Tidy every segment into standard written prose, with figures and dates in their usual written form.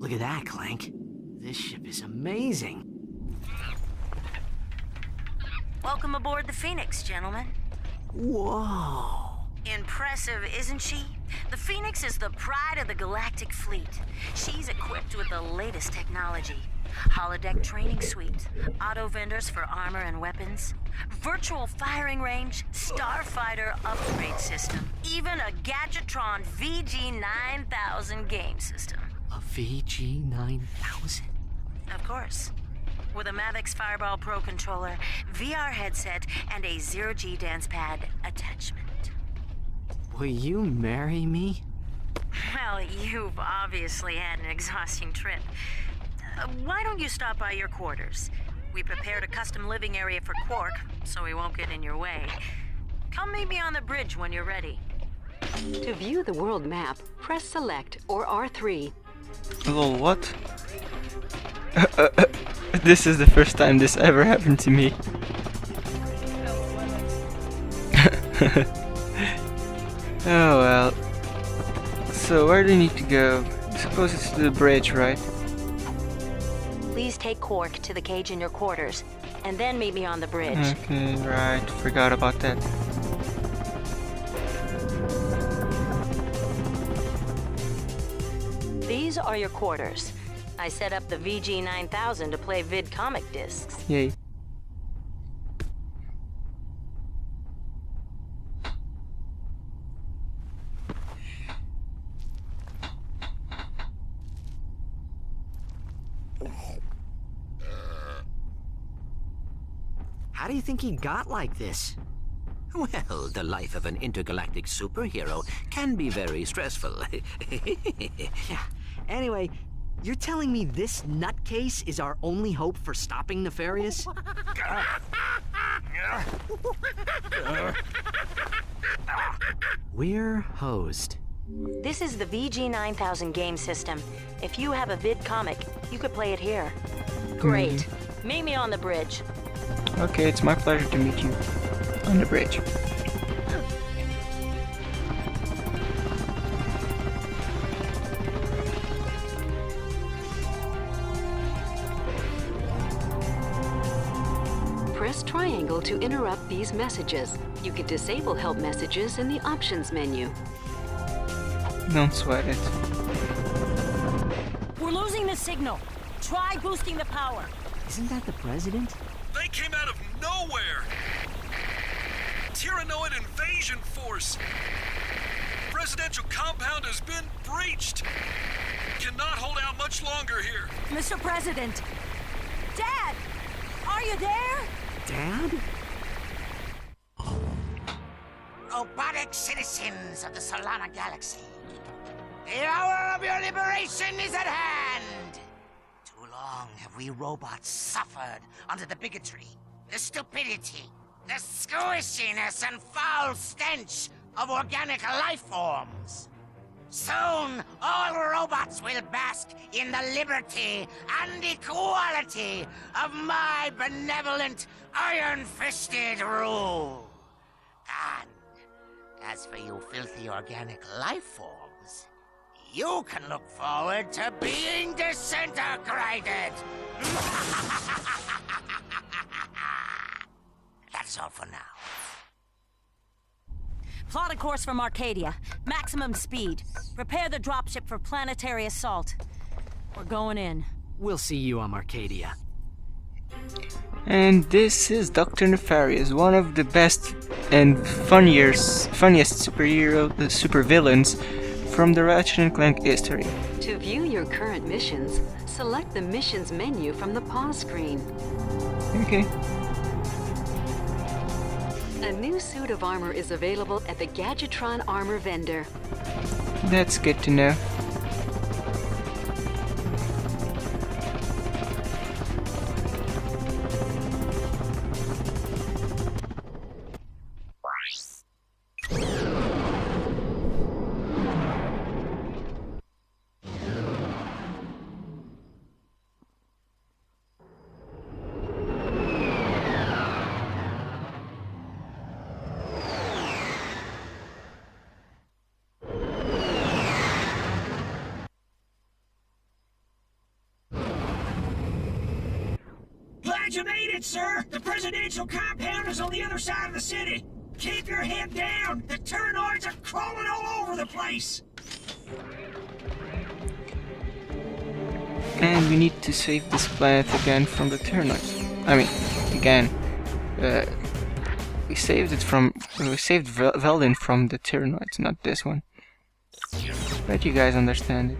Look at that, Clank. This ship is amazing. Welcome aboard the Phoenix, gentlemen. Whoa. Impressive, isn't she? The Phoenix is the pride of the galactic fleet. She's equipped with the latest technology. Holodeck training suite, auto vendors for armor and weapons, virtual firing range, starfighter upgrade system, even a Gadgetron VG9000 game system. A VG9000? Of course. With a Mavix Fireball Pro controller, VR headset, and a zero-G dance pad attachment. Will you marry me? Well, you've obviously had an exhausting trip. Why don't you stop by your quarters? We prepared a custom living area for Quark, so he won't get in your way. Come meet me on the bridge when you're ready. To view the world map, press Select or R3. Lol, what? This is the first time this ever happened to me. Oh well. So where do you need to go? I suppose it's to the bridge, right? Please take Quark to the cage in your quarters, and then meet me on the bridge. Okay, right. Forgot about that. These are your quarters. I set up the VG9000 to play vid comic discs. Yay. How do you think he got like this? Well, the life of an intergalactic superhero can be very stressful. Yeah. Anyway, you're telling me this nutcase is our only hope for stopping Nefarious? We're hosed. This is the VG9000 game system. If you have a vid comic, you could play it here. Great. Meet me on the bridge. Okay, it's my pleasure to meet you on the bridge. Press triangle to interrupt these messages. You can disable help messages in the options menu. Don't sweat it. We're losing the signal. Try boosting the power. Isn't that the president? They came out of nowhere! Tyrannoid invasion force! Presidential compound has been breached! Cannot hold out much longer here. Mr. President! Dad! Are you there? Dad? Robotic citizens of the Solana Galaxy, the hour of your liberation is at hand! Too long have we robots suffered under the bigotry, the stupidity, the squishiness and foul stench of organic life forms. Soon, all robots will bask in the liberty and equality of my benevolent, iron-fisted rule. And as for you filthy organic life forms, you can look forward to being disintegrated. That's all for now. Plot a course from Arcadia. Maximum speed. Prepare the dropship for planetary assault. We're going in. We'll see you on Arcadia. And this is Dr. Nefarious, one of the best and funniest supervillains from the Ratchet Clank history. To view your current missions, select the missions menu from the pause screen. Okay. A new suit of armor is available at the Gadgetron armor vendor. That's good to know. it, sir! The presidential compound is on the other side of the city! Keep your head down! The turnoids are crawling all over the place! And we need to save this planet again from the turnoids. I mean, again. We saved Veldin from the turnoids, not this one. But you guys understand it.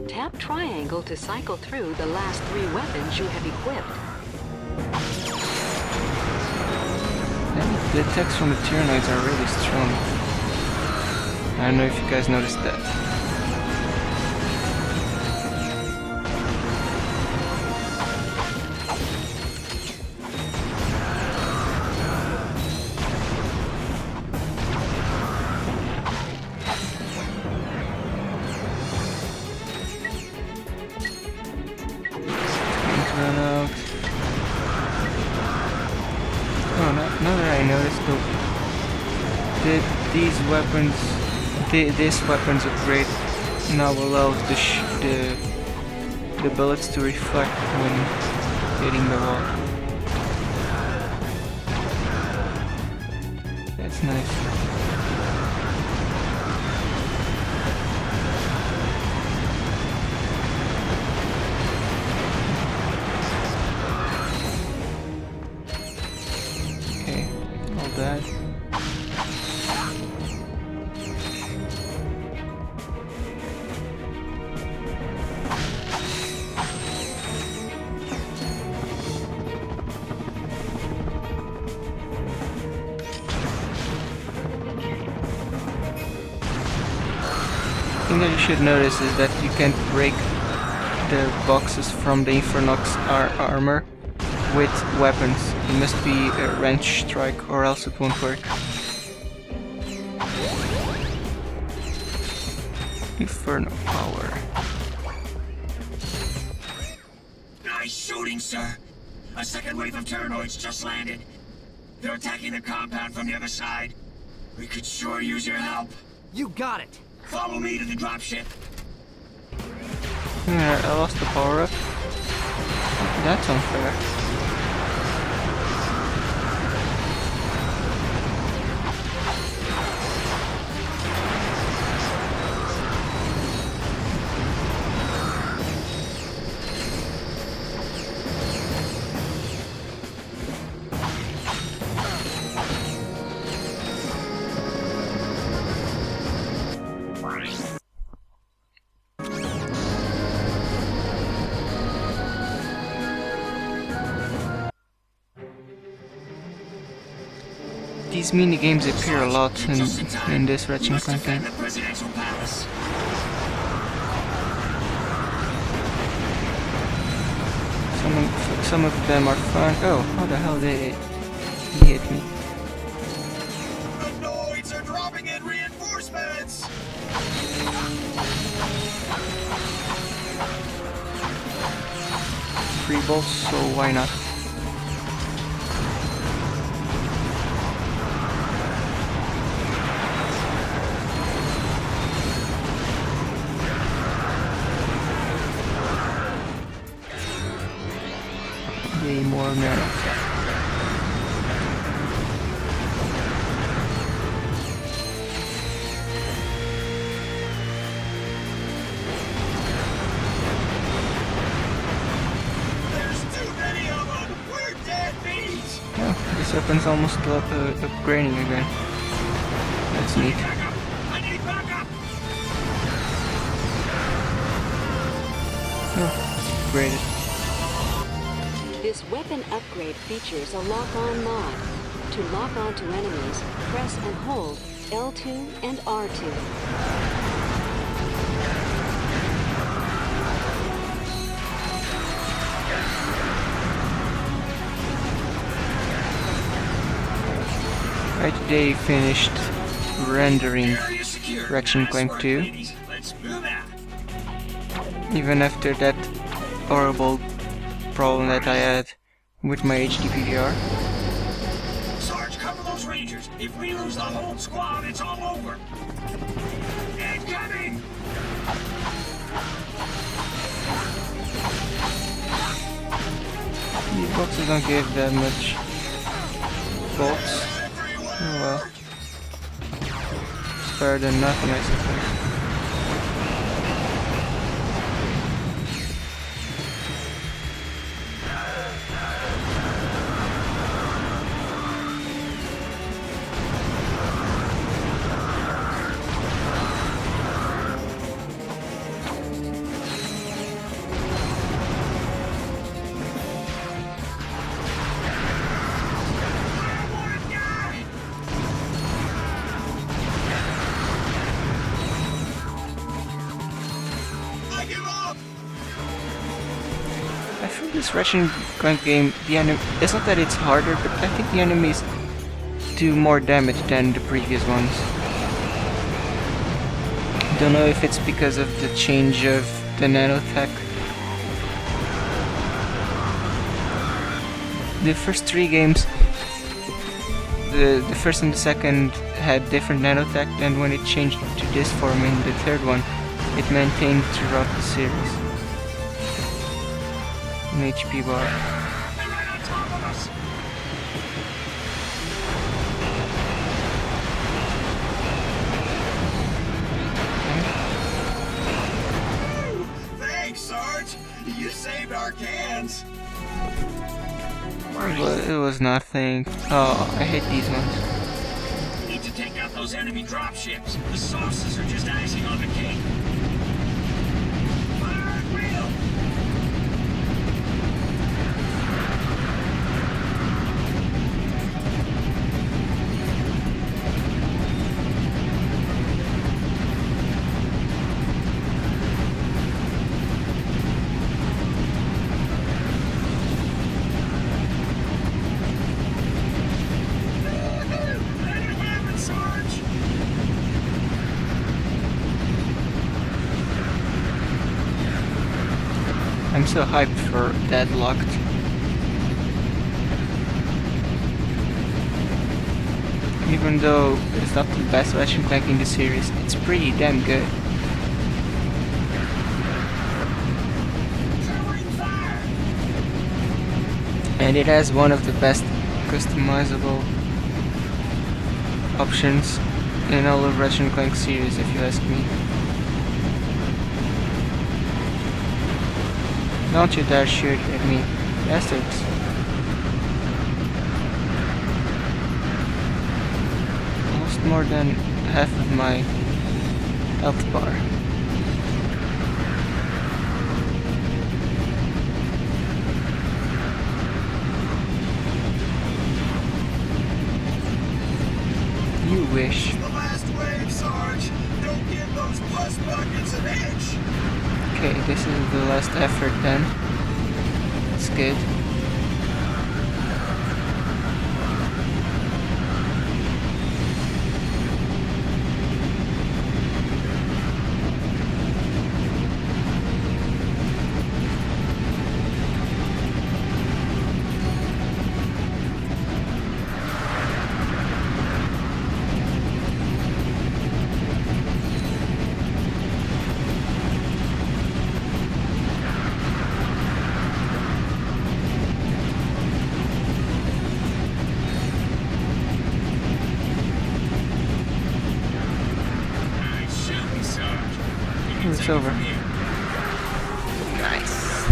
Tap triangle to cycle through the last 3 weapons you have equipped. The attacks from the Tyrannoids are really strong. I don't know if you guys noticed that. Run out. Oh, now that I noticed, these weapons, this weapons upgrade now allows the bullets to reflect when hitting the wall. That's nice. That. The thing that you should notice is that you can't break the boxes from the Infernox armor with weapons. It must be a wrench strike or else it won't work. Inferno power. Nice shooting, sir! A second wave of turnoids just landed. They're attacking the compound from the other side. We could sure use your help. You got it! Follow me to the dropship. Yeah, I lost the power up. That's unfair. These mini games appear a lot in this Ratchet Clank game. Some of them are fun. Oh, how the hell did he hit me? The noids are dropping in reinforcements. Free bolts, so why not? More nano. There's too many of them. We're dead meat. Oh, this weapon's almost upgrading again. That's neat. I need backup. Oh, upgraded. This weapon upgrade features a lock-on mod. To lock onto enemies, press and hold L2 and R2. Right, they finished rendering Ratchet Clank 2. Let's move out. Even after that horrible problem that I had with my HD PVR. Sarge, cover those Rangers. If we lose the whole squad, it's all over. Incoming! These boxes don't give that much bolts. Oh well. It's better than nothing, I suppose. I feel this Ratchet Clank game, it's not that it's harder, but I think the enemies do more damage than the previous ones. Don't know if it's because of the change of the nanotech. The first 3 games, the first and the second had different nanotech, and when it changed to this form in the third one, it maintained throughout the series. An HP bar. They're right on top of us! Thanks, Sarge! You saved our cans! It was nothing. Oh, I hate these ones. Need to take out those enemy dropships. The sauces are just icing on the cake. Fire at will! Let it happen, Sarge! I'm so hyped for Deadlocked. Even though it's not the best Ratchet Clank in the series, it's pretty damn good. Throwing fire! And it has one of the best customizable options in all of Ratchet Clank series, if you ask me. Don't you dare shoot at me, bastards. Almost more than half of my health bar. You wish. The last wave, Sarge! Don't give those plus buckets an edge! Okay, this is the last effort then. It's good. It's over. Nice.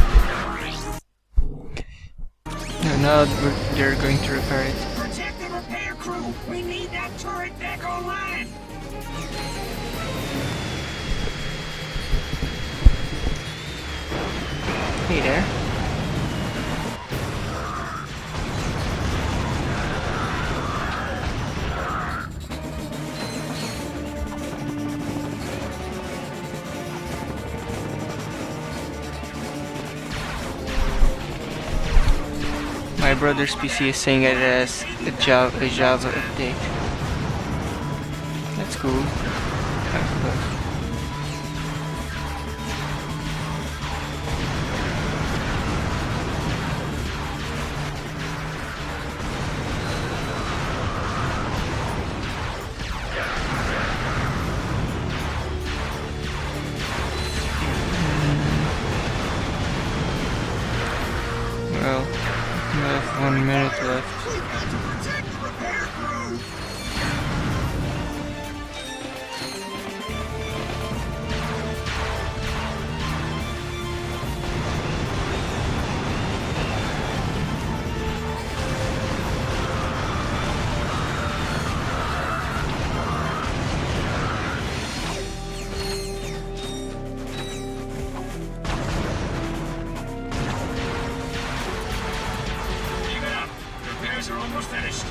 And now they're going to repair it. Protect the repair crew! We need that turret back online! Hey there. My brother's PC is saying it as a Java update. That's cool, I suppose. Well, we have 1 minute left. We've got to protect the repair crew! Keep it up! Repairs are almost finished.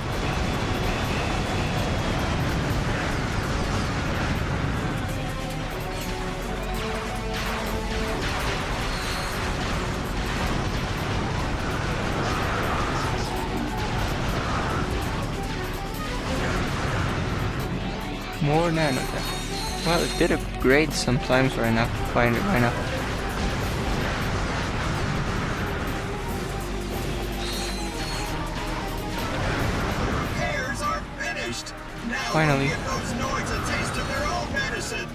More nanotech. Well, it did upgrade sometimes right now. Find it right now. Repairs are finished! Now Finally. give those Noids a taste of their own medicine!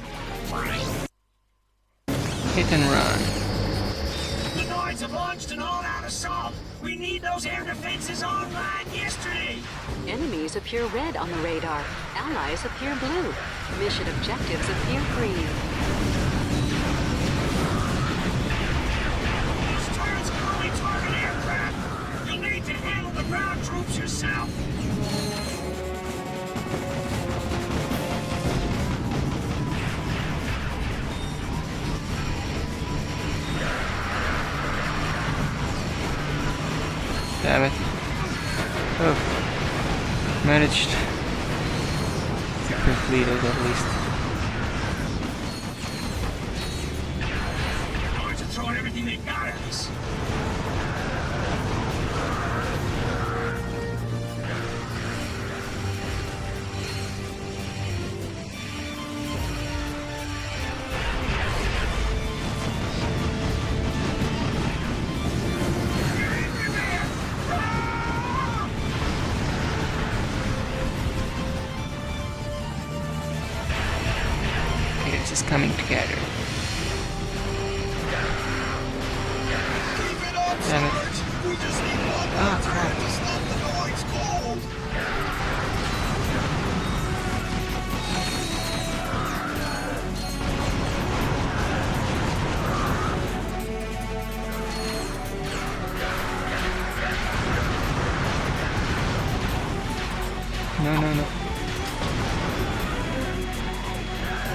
Hit and run. The Noids have launched an all-out assault! We need those air defenses online yesterday! Enemies appear red on the radar. Allies appear blue. Mission objectives appear green. Those turrets can only target aircraft! You'll need to handle the ground troops yourself! Damn it. Oh. Managed to complete it at least. The Noids are throwing everything they got at us! Okay, this is coming together. Keep it up, Damn it. Sarge! We just need one Ah, more crap. turret to stop the Noids cold! No, no, no.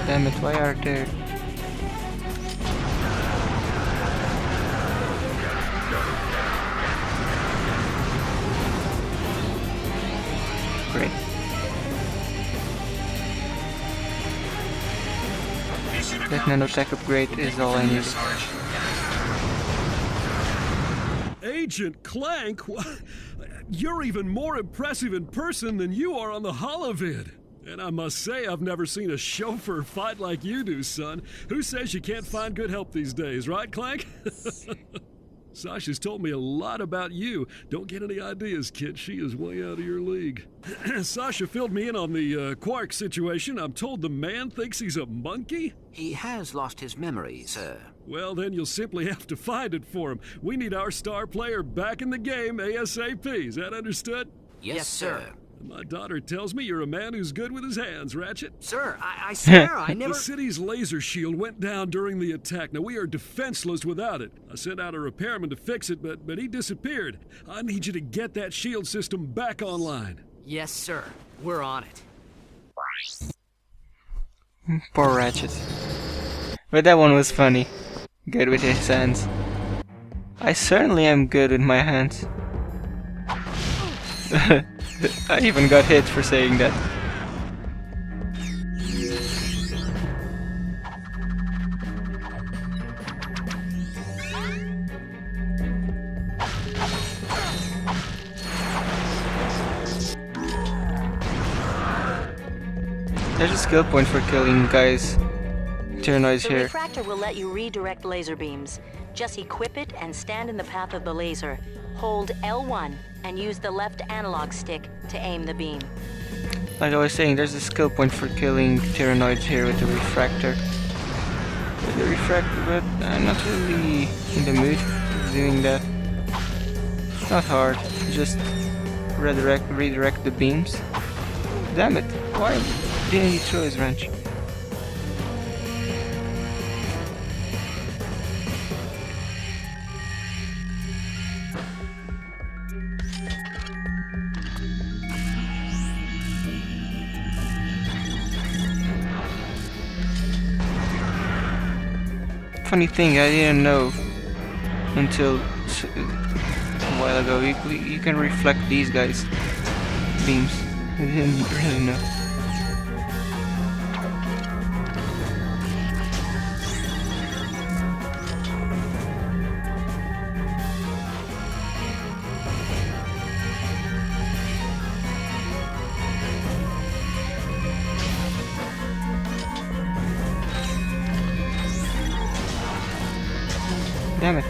Damn it, why are there... Great. Mission That accomplished. nanotech upgrade is all I needed. Sarge. Agent Clank? You're even more impressive in person than you are on the holovid. And I must say, I've never seen a chauffeur fight like you do, son. Who says you can't find good help these days, right, Clank? Sasha's told me a lot about you. Don't get any ideas, kid. She is way out of your league. Sasha filled me in on the Quark situation. I'm told the man thinks he's a monkey? He has lost his memory, sir. Well, then you'll simply have to find it for him. We need our star player back in the game ASAP. Is that understood? Yes, sir. My daughter tells me you're a man who's good with his hands, Ratchet. Sir, I swear I never... The city's laser shield went down during the attack. Now, we are defenseless without it. I sent out a repairman to fix it, but he disappeared. I need you to get that shield system back online. Yes, sir. We're on it. Poor Ratchet. But that one was funny. Good with his hands. I certainly am good with my hands. I even got hit for saying that. There's a skill point for killing guys. Tyrannoids The here. refractor will let you redirect laser beams. Just equip it and stand in the path of the laser. Hold L1 and use the left analog stick to aim the beam. Like I was saying, there's a skill point for killing Tyrannoids here with the refractor. But I'm not really in the mood for doing that. Not hard, just redirect the beams. Damn it, why didn't he throw his wrench? Funny thing, I didn't know until a while ago. You can reflect these guys' beams. I didn't really know. Damn it.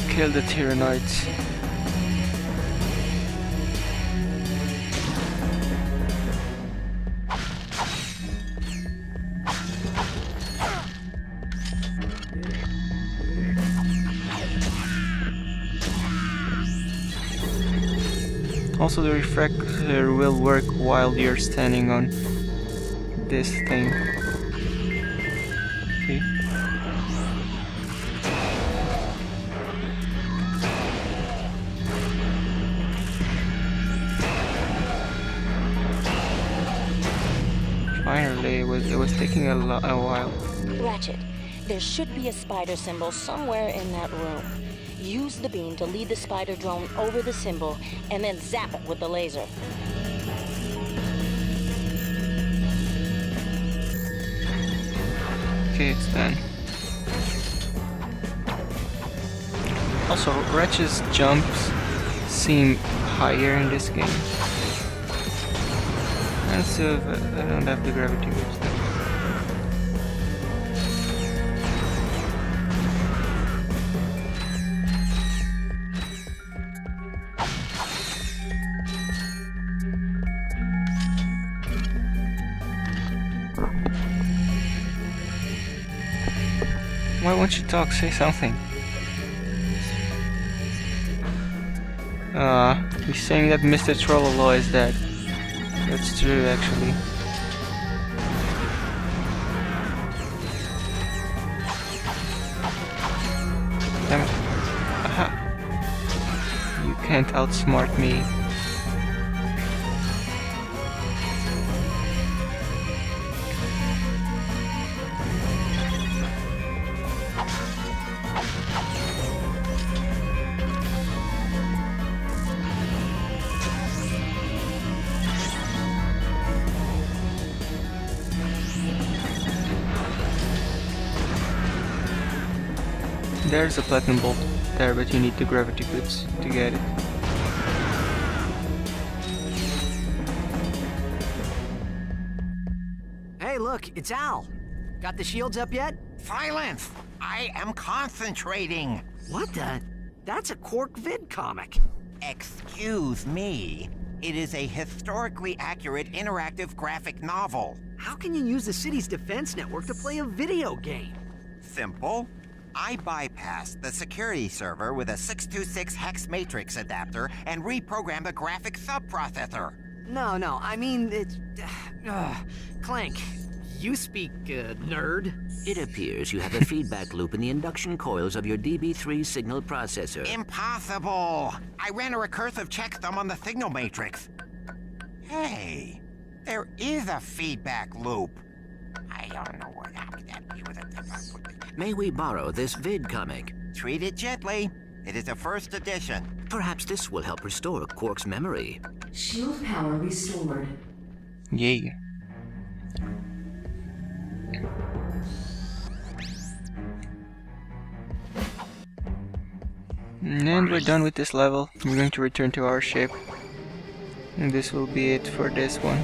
Kill the Tyrannoids. Also, the refractor will work while you're standing on this thing. Okay. Finally, it was taking a while. Ratchet, there should be a spider symbol somewhere in that room. Use the beam to lead the spider drone over the symbol and then zap it with the laser. Okay, it's done. Also, Ratchet's jumps seem higher in this game. And so I don't have the gravity boost. Why won't you talk? Say something. He's saying that Mr. Trollolo is dead. That's true, actually. Damn it. Aha! You can't outsmart me. There's a platinum bolt there, but you need the gravity boots to get it. Hey, look, it's Al. Got the shields up yet? Silence! I am concentrating. What the? That's a Quark vid comic. Excuse me. It is a historically accurate interactive graphic novel. How can you use the city's defense network to play a video game? Simple. I bypassed the security server with a 626 hex matrix adapter and reprogrammed the graphic subprocessor. No, I mean, it's... Clank, you speak, nerd. It appears you have a feedback loop in the induction coils of your DB3 signal processor. Impossible! I ran a recursive checksum on the signal matrix. Hey, there is a feedback loop. I don't know what happened. May we borrow this vid comic? Treat it gently. It is a first edition. Perhaps this will help restore Quark's memory. Shield power restored. Yay. And we're done with this level. We're going to return to our ship. And this will be it for this one.